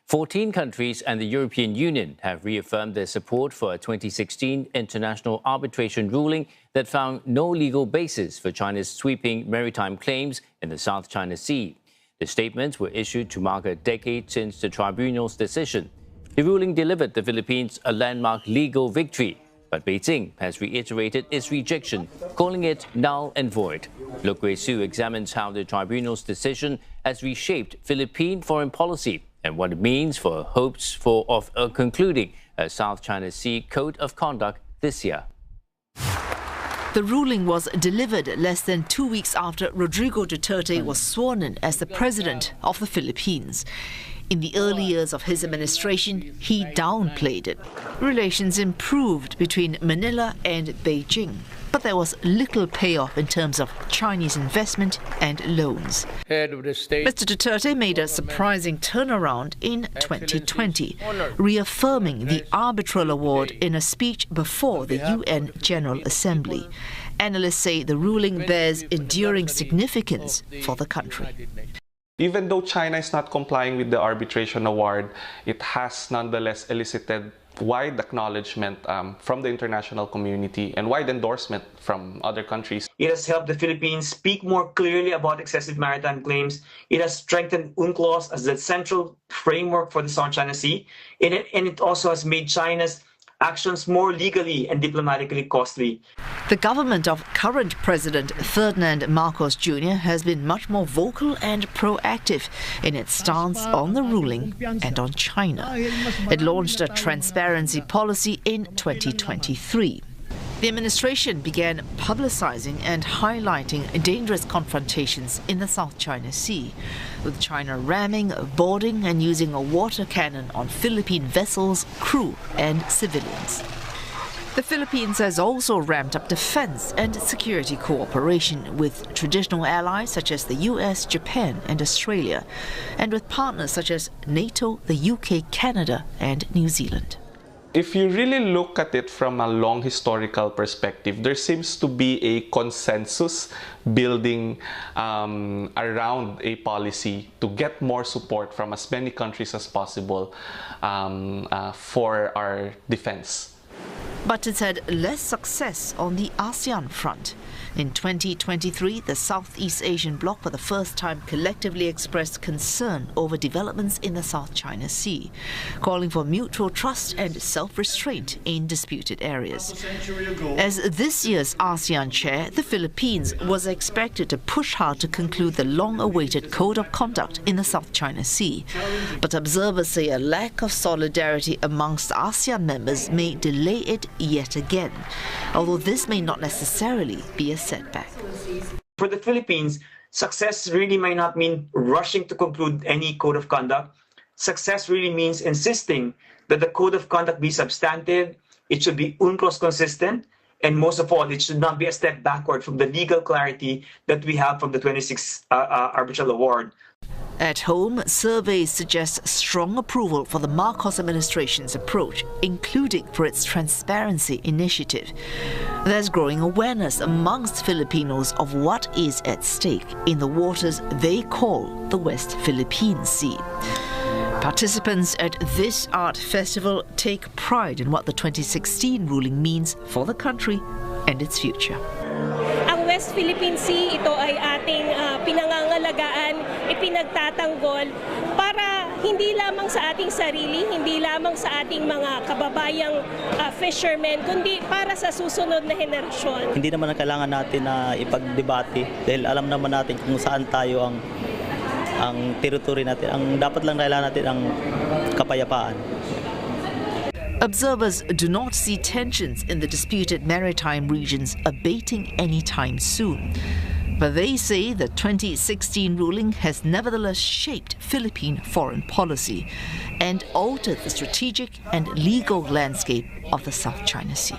14 countries and the European Union have reaffirmed their support for a 2016 international arbitration ruling that found no legal basis for China's sweeping maritime claims in the South China Sea. The statements were issued to mark a decade since the tribunal's decision. The ruling delivered the Philippines a landmark legal victory, but Beijing has reiterated its rejection, calling it null and void. Loke Wei Sue examines how the tribunal's decision has reshaped Philippine foreign policy and what it means for hopes of concluding a South China Sea Code of Conduct this year. The ruling was delivered less than 2 weeks after Rodrigo Duterte was sworn in as the president of the Philippines. In the early years of his administration, he downplayed it. Relations improved between Manila and Beijing, but there was little payoff in terms of Chinese investment and loans. Mr. Duterte made a surprising turnaround in 2020, reaffirming the arbitral award in a speech before the UN General Assembly. Analysts say the ruling bears enduring significance for the country. Even though China is not complying with the arbitration award, it has nonetheless elicited wide acknowledgement from the international community and wide endorsement from other countries. It has helped the Philippines speak more clearly about excessive maritime claims. It has strengthened UNCLOS as the central framework for the South China Sea. And it also has made China's actions more legally and diplomatically costly. The government of current President Ferdinand Marcos Jr. has been much more vocal and proactive in its stance on the ruling and on China. It launched a transparency policy in 2023. The administration began publicizing and highlighting dangerous confrontations in the South China Sea, with China ramming, boarding and using a water cannon on Philippine vessels, crew and civilians. The Philippines has also ramped up defense and security cooperation with traditional allies such as the US, Japan and Australia, and with partners such as NATO, the UK, Canada and New Zealand. If you really look at it from a long historical perspective, there seems to be a consensus building around a policy to get more support from as many countries as possible for our defense. But it's had less success on the ASEAN front. In 2023, the Southeast Asian bloc for the first time collectively expressed concern over developments in the South China Sea, calling for mutual trust and self-restraint in disputed areas. As this year's ASEAN chair, the Philippines was expected to push hard to conclude the long-awaited Code of Conduct in the South China Sea. But observers say a lack of solidarity amongst ASEAN members may delay it yet again, although this may not necessarily be a setback. For the Philippines, success really may not mean rushing to conclude any code of conduct. Success really means insisting that the code of conduct be substantive, it should be UNCLOS consistent, and most of all, it should not be a step backward from the legal clarity that we have from the 26th arbitral award. At home, surveys suggest strong approval for the Marcos administration's approach, including for its transparency initiative. There's growing awareness amongst Filipinos of what is at stake in the waters they call the West Philippine Sea. Participants at this art festival take pride in what the 2016 ruling means for the country and its future. Ang West Philippine Sea, ito ay ating pinangangalagaan, ipinagtatanggol para hindi lamang sa ating sarili, hindi lamang sa ating mga kababayang fishermen, kundi para sa susunod na henerasyon. Hindi naman kailangan natin na ipagdebate dahil alam naman natin kung saan tayo ang teritoryo natin. Ang dapat lang kailangan natin ang kapayapaan. Observers do not see tensions in the disputed maritime regions abating anytime soon. But they say the 2016 ruling has nevertheless shaped Philippine foreign policy and altered the strategic and legal landscape of the South China Sea.